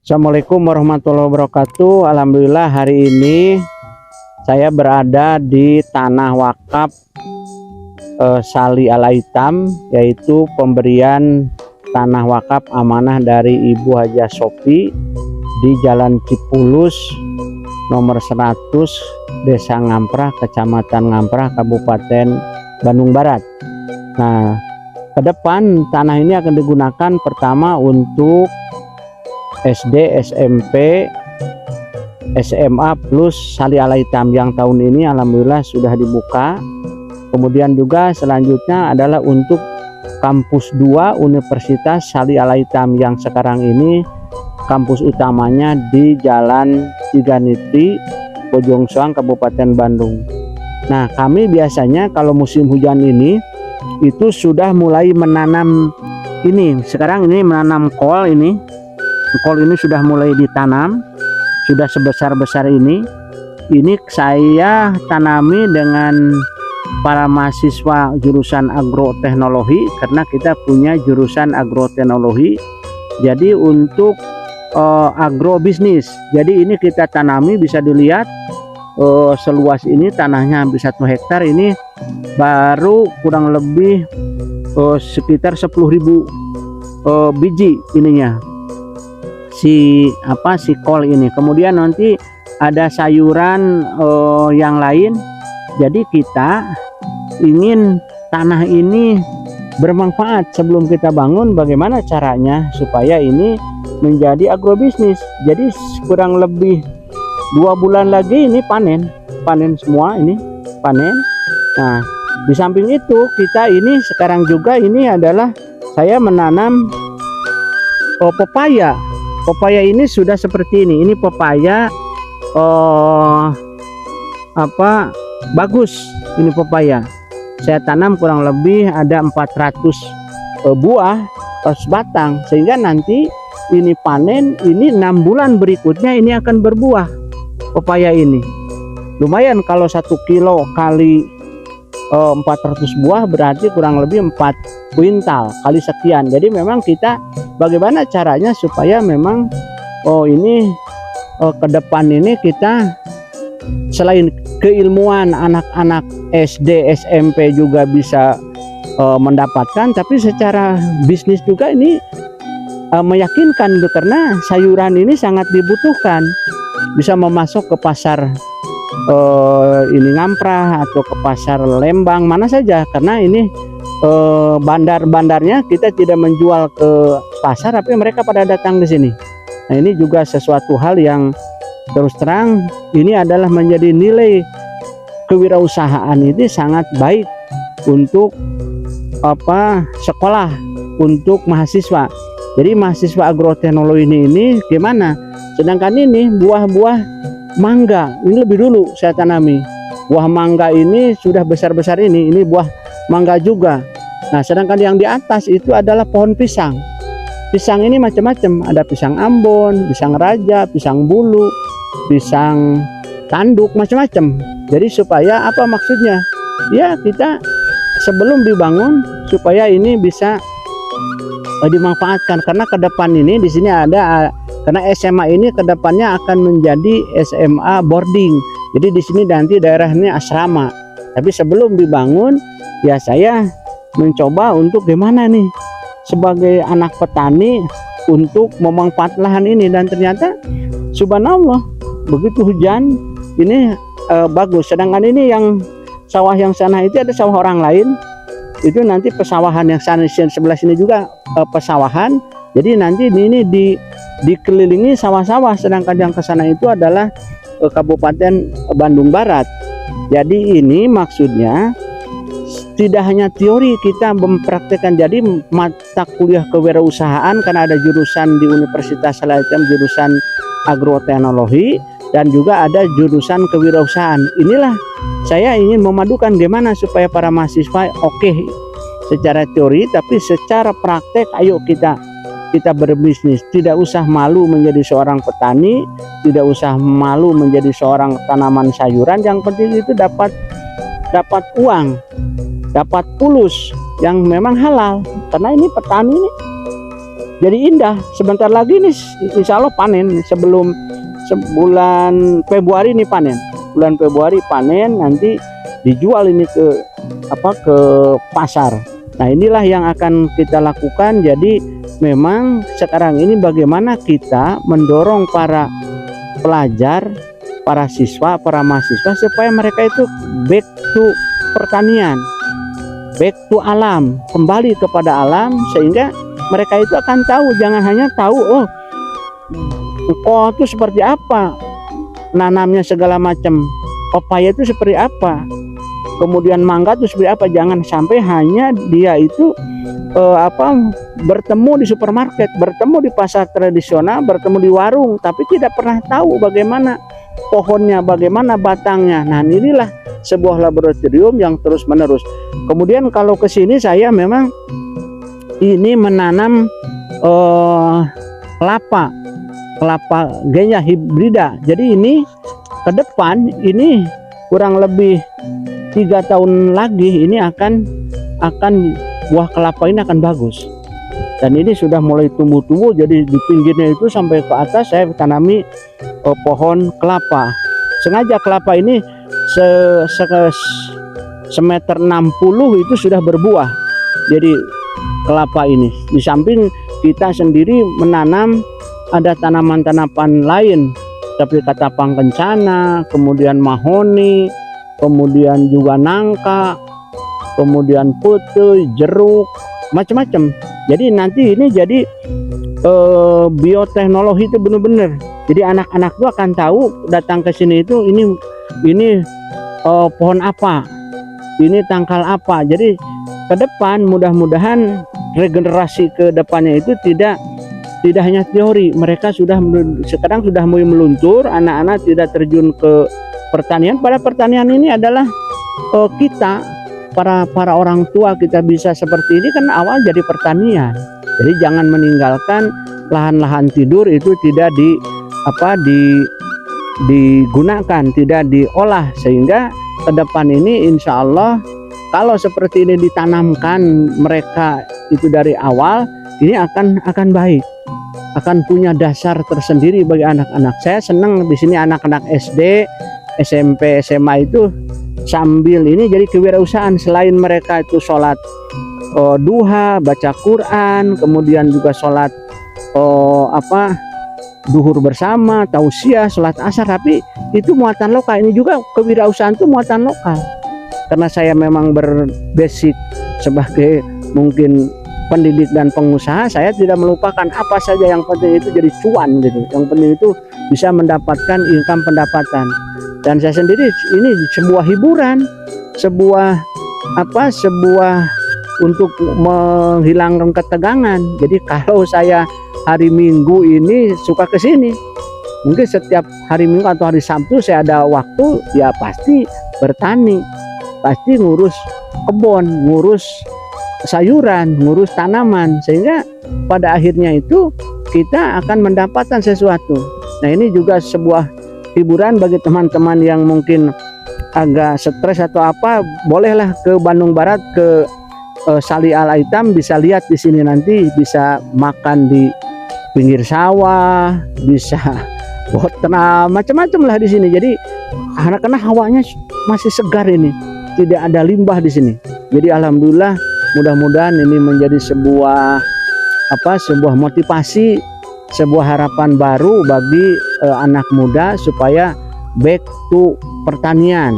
Assalamualaikum warahmatullahi wabarakatuh. Alhamdulillah hari ini saya berada di tanah wakaf Sali Al-Aitam, yaitu pemberian tanah wakaf amanah dari Ibu Haja Sopi di Jalan Cipulus nomor 100 Desa Ngamprah, Kecamatan Ngamprah, Kabupaten Bandung Barat. Nah, ke depan tanah ini akan digunakan pertama untuk SD, SMP, SMA plus Sali Al-Aitam yang tahun ini alhamdulillah sudah dibuka. Kemudian juga selanjutnya adalah untuk kampus 2 Universitas Sali Al-Aitam yang sekarang ini kampus utamanya di Jalan Ciganiti, Bojong Soang, Kabupaten Bandung. Nah, kami biasanya kalau musim hujan ini itu sudah mulai menanam ini. Sekarang ini menanam kol ini. Kol ini sudah mulai ditanam, sudah sebesar-besar ini. Ini saya tanami dengan para mahasiswa jurusan agroteknologi, karena kita punya jurusan agroteknologi. Jadi untuk agrobisnis. Jadi ini kita tanami, bisa dilihat seluas ini tanahnya hampir 1 hektar. Ini baru kurang lebih sekitar 10.000 biji ininya. Si kol ini. Kemudian nanti ada sayuran yang lain. Jadi kita ingin tanah ini bermanfaat. Sebelum kita bangun, bagaimana caranya supaya ini menjadi agrobisnis. Jadi kurang lebih 2 bulan lagi ini panen semua, ini panen. Nah, di samping itu kita ini sekarang juga ini adalah saya menanam pepaya. Pepaya ini sudah seperti ini. Ini pepaya bagus. Ini pepaya. Saya tanam kurang lebih ada 400 buah batang, sehingga nanti ini panen, ini 6 bulan berikutnya ini akan berbuah. Pepaya ini lumayan, kalau 1 kilo kali 400 buah berarti kurang lebih 4 kuintal kali sekian. Jadi memang kita bagaimana caranya supaya memang ini ke depan ini kita selain keilmuan anak-anak SD, SMP juga bisa mendapatkan, tapi secara bisnis juga ini meyakinkan, karena sayuran ini sangat dibutuhkan, bisa memasuk ke pasar ini Ngamprah atau ke pasar Lembang mana saja, karena ini bandar-bandarnya kita tidak menjual ke pasar, tapi mereka pada datang ke sini. Nah, ini juga sesuatu hal yang terus terang ini adalah menjadi nilai kewirausahaan ini sangat baik untuk sekolah, untuk mahasiswa. Jadi mahasiswa agroteknologi ini gimana? Sedangkan ini buah-buah mangga ini lebih dulu saya tanami. Buah mangga ini sudah besar-besar ini buah mangga juga. Nah, sedangkan yang di atas itu adalah pohon pisang. Pisang ini macam-macam, ada pisang Ambon, pisang Raja, pisang Bulu, pisang Tanduk, macam-macam. Jadi supaya apa maksudnya? Ya, kita sebelum dibangun supaya ini bisa dimanfaatkan, karena ke depan ini di sini ada, karena SMA ini ke depannya akan menjadi SMA boarding. Jadi di sini nanti daerahnya asrama. Tapi sebelum dibangun, ya saya mencoba untuk gimana nih sebagai anak petani untuk memanfaatkan lahan ini, dan ternyata subhanallah begitu hujan ini bagus. Sedangkan ini yang sawah yang sana itu ada sawah orang lain, itu nanti pesawahan yang sana sebelah sini juga pesawahan. Jadi nanti ini dikelilingi sawah-sawah, sedangkan yang ke sana itu adalah Kabupaten Bandung Barat. Jadi ini maksudnya tidak hanya teori, kita mempraktekkan. Jadi mata kuliah kewirausahaan, karena ada jurusan di Universitas Al-Aitam jurusan agroteknologi, dan juga ada jurusan kewirausahaan. Inilah saya ingin memadukan gimana supaya para mahasiswa oke secara teori, tapi secara praktek ayo kita berbisnis. Tidak usah malu menjadi seorang petani, tidak usah malu menjadi seorang tanaman sayuran. Yang penting itu dapat uang, dapat fulus yang memang halal, karena ini petani ini jadi indah. Sebentar lagi nih insya Allah panen, sebelum sebulan Februari ini panen, bulan Februari panen, nanti dijual ini ke pasar. Nah inilah yang akan kita lakukan. Jadi memang sekarang ini bagaimana kita mendorong para pelajar, para siswa, para mahasiswa supaya mereka itu back to pertanian, back to alam, kembali kepada alam, sehingga mereka itu akan tahu, jangan hanya tahu oh engkau itu seperti apa, nanamnya segala macam, pepaya itu seperti apa, kemudian mangga itu seperti apa. Jangan sampai hanya dia itu bertemu di supermarket, bertemu di pasar tradisional, bertemu di warung, tapi tidak pernah tahu bagaimana pohonnya, bagaimana batangnya. Nah inilah sebuah laboratorium yang terus menerus. Kemudian kalau ke sini saya memang ini menanam kelapa genya hibrida. Jadi ini ke depan ini kurang lebih 3 tahun lagi ini akan buah kelapa ini akan bagus, dan ini sudah mulai tumbuh-tumbuh. Jadi di pinggirnya itu sampai ke atas saya tanami pohon kelapa. Sengaja kelapa ini semeter 60 itu sudah berbuah. Jadi kelapa ini di samping kita sendiri menanam ada tanaman-tanaman lain seperti katapang kencana, kemudian mahoni, kemudian juga nangka, kemudian putih, jeruk, macam-macam. Jadi nanti ini jadi bioteknologi itu benar-benar. Jadi anak-anak itu akan tahu datang ke sini itu ini pohon apa, ini tangkal apa. Jadi ke depan mudah-mudahan regenerasi ke depannya itu tidak hanya teori. Mereka sekarang sudah mulai meluntur, anak-anak tidak terjun ke pertanian. Pada pertanian ini adalah kita para orang tua kita bisa seperti ini kan awal jadi pertanian. Jadi jangan meninggalkan lahan-lahan tidur itu tidak digunakan, tidak diolah, sehingga ke depan ini insya Allah kalau seperti ini ditanamkan mereka itu dari awal, ini akan baik, akan punya dasar tersendiri bagi anak-anak. Saya senang di sini anak-anak SD, SMP, SMA itu sambil ini jadi kewirausahaan. Selain mereka itu sholat duha, baca Quran, kemudian juga sholat duhur bersama, tausiah, sholat asar, tapi itu muatan lokal. Ini juga kewirausahaan itu muatan lokal. Karena saya memang berbasic sebagai mungkin pendidik dan pengusaha, saya tidak melupakan apa saja yang penting itu jadi cuan gitu. Yang penting itu bisa mendapatkan income, pendapatan. Dan saya sendiri ini sebuah hiburan, sebuah untuk menghilangkan ketegangan. Jadi kalau saya hari Minggu ini suka ke sini, mungkin setiap hari Minggu atau hari Sabtu saya ada waktu, ya pasti bertani, pasti ngurus kebun, ngurus sayuran, ngurus tanaman, sehingga pada akhirnya itu kita akan mendapatkan sesuatu. Nah ini juga sebuah hiburan bagi teman-teman yang mungkin agak stres atau apa, bolehlah ke Bandung Barat, ke Sali Al-Aitam, bisa lihat di sini, nanti bisa makan di pinggir sawah, bisa botra, macam-macam lah di sini. Jadi karena hawanya masih segar ini, tidak ada limbah di sini. Jadi alhamdulillah, mudah-mudahan ini menjadi sebuah motivasi, sebuah harapan baru bagi anak muda supaya back to pertanian,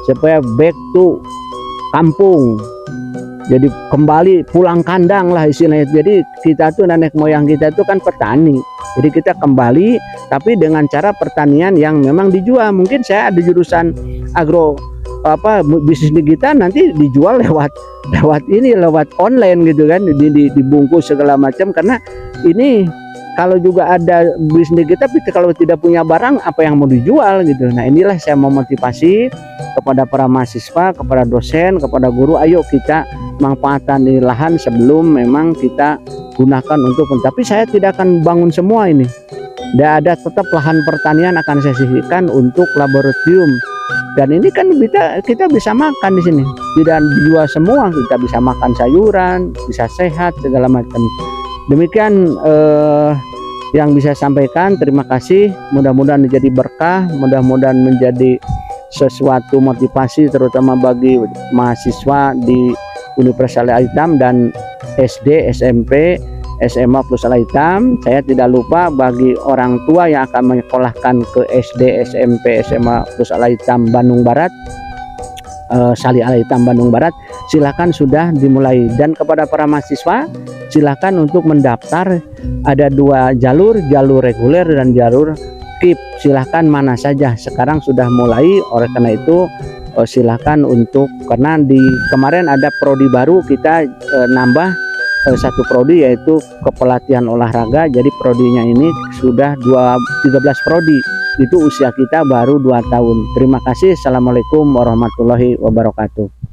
supaya back to kampung. Jadi kembali pulang kandang lah istilahnya. Jadi kita tuh nenek moyang kita tuh kan petani. Jadi kita kembali tapi dengan cara pertanian yang memang dijual. Mungkin saya ada jurusan agro bisnis digital, nanti dijual lewat online gitu kan, dibungkus segala macam. Karena ini kalau juga ada bisnis kita, tapi kalau tidak punya barang apa yang mau dijual gitu. Nah inilah saya mau motivasi kepada para mahasiswa, kepada dosen, kepada guru, ayo kita manfaatkan di lahan sebelum memang kita gunakan untuk. Tapi saya tidak akan bangun semua ini. Tidak ada, tetap lahan pertanian akan saya sisihkan untuk laboratorium. Dan ini kan kita bisa makan di sini, tidak dijual semua, kita bisa makan sayuran, bisa sehat segala macam. Demikian yang bisa sampaikan. Terima kasih, mudah-mudahan menjadi berkah, mudah-mudahan menjadi sesuatu motivasi terutama bagi mahasiswa di Universitas Al-Aitam dan SD, SMP, SMA plus Al-Aitam. Saya tidak lupa bagi orang tua yang akan menyekolahkan ke SD, SMP, SMA plus Al-Aitam Bandung Barat, Sali Al-Aitam Bandung Barat, silakan sudah dimulai. Dan kepada para mahasiswa, silakan untuk mendaftar. Ada 2 jalur, jalur reguler dan jalur KIP. Silahkan mana saja, sekarang sudah mulai. Oleh karena itu silahkan untuk, karena di kemarin ada prodi baru, kita nambah 1 prodi yaitu kepelatihan olahraga. Jadi prodinya ini sudah 13 prodi, itu usia kita baru 2 tahun. Terima kasih. Assalamualaikum warahmatullahi wabarakatuh.